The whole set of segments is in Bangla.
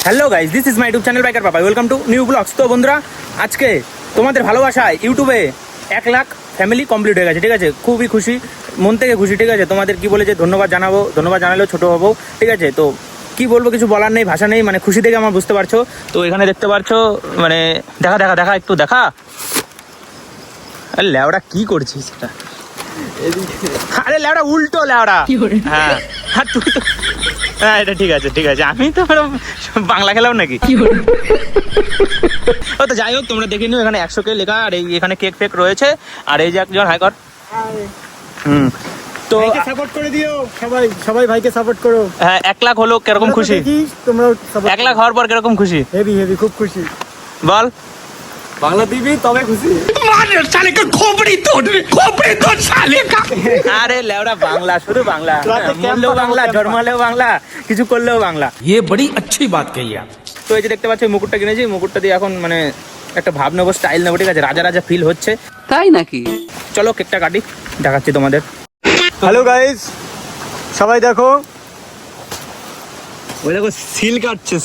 Hello guys, this is my YouTube channel biker papa. Welcome to new blogs. তো বন্ধুরা, আজকে তোমাদের ভালোবাসায় ইউটিউবে 1 লাখ ফ্যামিলি কমপ্লিট হয়ে গেছে, ঠিক আছে? খুবই খুশি, মন থেকে খুশি, ঠিক আছে? তোমাদের কি বলে যে ধন্যবাদ জানাবো, ধন্যবাদ জানালেও ছোটো হবো, ঠিক আছে? তো কি বলবো, কিছু বলার নেই, ভাষা নেই, মানে খুশি থেকে আমার বুঝতে পারছো। তো এখানে দেখতে পারছো, মানে দেখা দেখা দেখা একটু দেখা। আরে ল্যাওড়া কি করছিস এটা? আরে ল্যাওড়া উল্টো ল্যাওড়া। হ্যাঁ হ্যাঁ, তুই তো হ্যাঁ, এটা ঠিক আছে ঠিক আছে, আমি তো বাংলা খেলাম নাকি। ও তো যাই হোক, তোমরা দেখে নিও, এখানে 100K লেখা, আর এই এখানে কেক ফেক রয়েছে, আর এই যে একজন হাইকর। তো সাপোর্ট করে দিও, সবাই সবাই ভাইকে সাপোর্ট করো। হ্যাঁ, 1 লাখ হলো, কিরকম খুশি তোমরা? 1 লাখ হওয়ার পর কিরকম খুশি? হেভি হেভি, খুব খুশি। বল। বাংলা দিবি তবে খুশি। আরে লেওড়া বাংলা, শুধু বাংলা, মরলেও বাংলা, জন্মালেও বাংলা, কিছু করলেও বাংলা। ये बड़ी अच्छी बात कही आप। তো এই যে দেখতে পাচ্ছ, মুকুটটা কিনেছি, মুকুটটা দিয়ে এখন মানে একটা ভাব নেবো, স্টাইল নেবো, ঠিক আছে? রাজা রাজা ফিল হচ্ছে, তাই নাকি? চলো কেকটা কাটি, দেখাচ্ছি তোমাদের। হ্যালো গাইস, সবাই দেখো, ওই দেখো সিল কাটছে,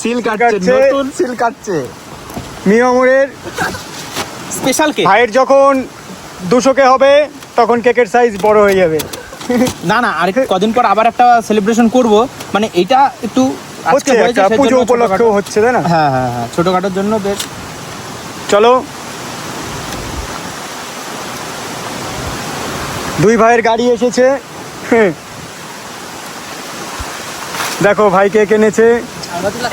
নতুন সিল কাটছে মিয়ামুরের স্পেশাল কেক। ভাইয়ের যখন 200K হবে তখন কেকের সাইজ বড় হয়ে যাবে। না না, আর কদিন পর আবার একটা সেলিব্রেশন করব, মানে এটা একটু আজকে হচ্ছে হয়েছে, একটা পুজো উপলক্ষেও হচ্ছে, তাই না? হ্যাঁ হ্যাঁ হ্যাঁ, ছোটখাটোর জন্য বেশ। চলো, 2 ভাইয়ের গাড়ি এসেছে। দেখো ভাই কেক এনেছে।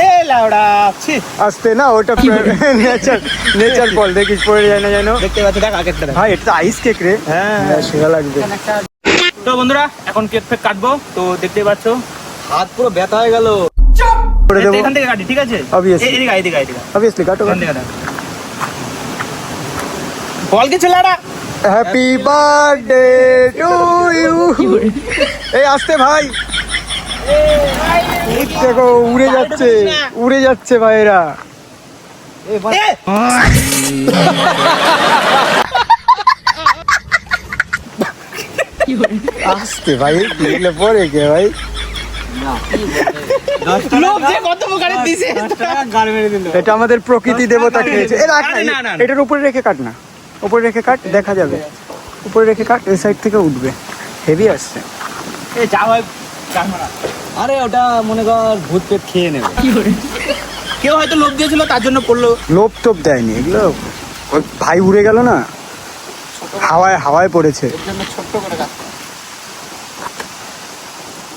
এ লাউড়া ছি, আসতে না, ওটা নেচার বল, দেখিস পড়ে যায় না যেন। দেখতে পাচ্ছ, দেখ আগেরটা দেখ। ভাই এটা তো আইস কেক রে। হ্যাঁ সেরা লাগবে। তো বন্ধুরা, এখন কেক ফেক কাটবো, তো দেখতে পাচ্ছ হাত পুরো ব্যথা হয়ে গেল। করে দেবো এখান থেকে কাটি, ঠিক আছে? Obviously. এদিকে এদিকে এদিকে অবভিয়াসলি, কাটো। এখান থেকে কাটো। বল কিছু লাউড়া। Happy birthday to you. এই আসতে ভাই, দেখো উড়ে যাচ্ছে, উড়ে যাচ্ছে ভাইরা। আসতে ভাই, দেখলে পরে কে ভাই? লোক যে কত প্রকারে দিছে, এটা আমাদের প্রকৃতি দেবতা খেয়েছে। এ রাখ না, আরে না, না, না। এটার উপরে রেখে কাট না, উপরে রেখে কাট, দেখা যাবে। উপরে রেখে কাট, এই সাইড থেকে উঠবে, হেভি আসছে। এ যা হয় কাট মারা। আরে ওটা মনে কর ভূত পেট খেয়ে নেবে। কেউ হয়তো লোভ দিয়েছিল, তার জন্য পড়লো। লোভ টোপ দেয়নি এগুলো, ওই ভাই উড়ে গেল না, হাওয়ায় হাওয়ায় পড়েছে। ছোট্ট করে কাট।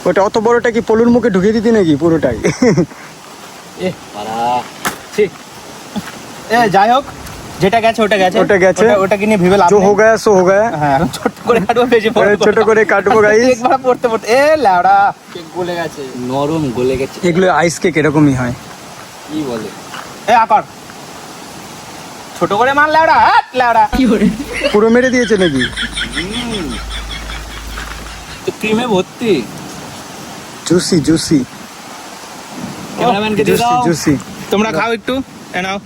ওটা অত বড়টা কি পলুর মুখে ঢুকিয়ে দিতি নাকি পুরোটাই? এ পারা ঠিক। এ যাই হোক, যেটা গেছে ওটা গেছে, ওটা গেছে। ওটাকে নিয়ে ভেবে লাভ जो নেই। हो गया सो हो गया। হ্যাঁ, ছোট করে কাটবো, বেশি বড় করবো না। ছোট করে কাটবো গাইস। একবার পড়তে পড়তে এ লাউড়া কেক গলে গেছে। নরম গলে গেছে। এগুলো আইস কেক এরকমই হয়। কি বলে? এ আকার ছোট করে মার লাউড়া, হাট লাউড়া। পুরো মেরে দিয়েছে নাকি? তো ক্রিমে ভর্তি। জুসি জুসি ক্যামেরাম্যানকে দিয়ে জুসি দাও। জুসি। তোমরা খাও একটু, এ নাও।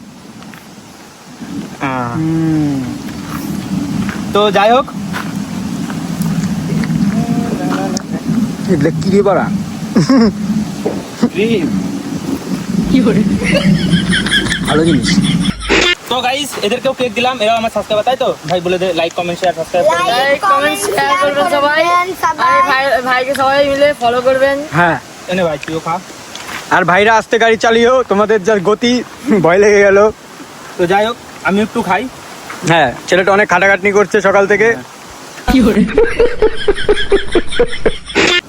তো যাই হোক, এগুলো কি রে বাড়া? ক্রিম। ভালো জিনিস। তো গাইস, এদেরকেও কেক দিলাম, এরাও আমার সাবস্ক্রাইবার, তাই তো? ভাই বলে দে, লাইক কমেন্ট শেয়ার সাবস্ক্রাইব করে দে। লাইক কমেন্ট শেয়ার করবেন সবাই, আর ভাইকে সবাই মিলে ফলো করবেন। হ্যাঁ, এনে ভাই তুইও খা। আর ভাইরা আস্তে গাড়ি চালিও, তোমাদের যা গতি, ভয় লেগে গেল। তো যাই হোক, আমি একটু খাই। হ্যাঁ, ছেলেটা অনেক খাটাখাটনি করছে সকাল থেকে।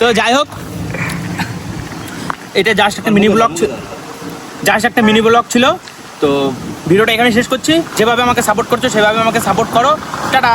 তো যাই হোক, এটা জাস্ট একটা মিনি ব্লগ ছিল, ছিল। তো ভিডিওটা এখানে শেষ করছি। যেভাবে আমাকে সাপোর্ট করছো সেভাবে আমাকে সাপোর্ট করো। টাটা।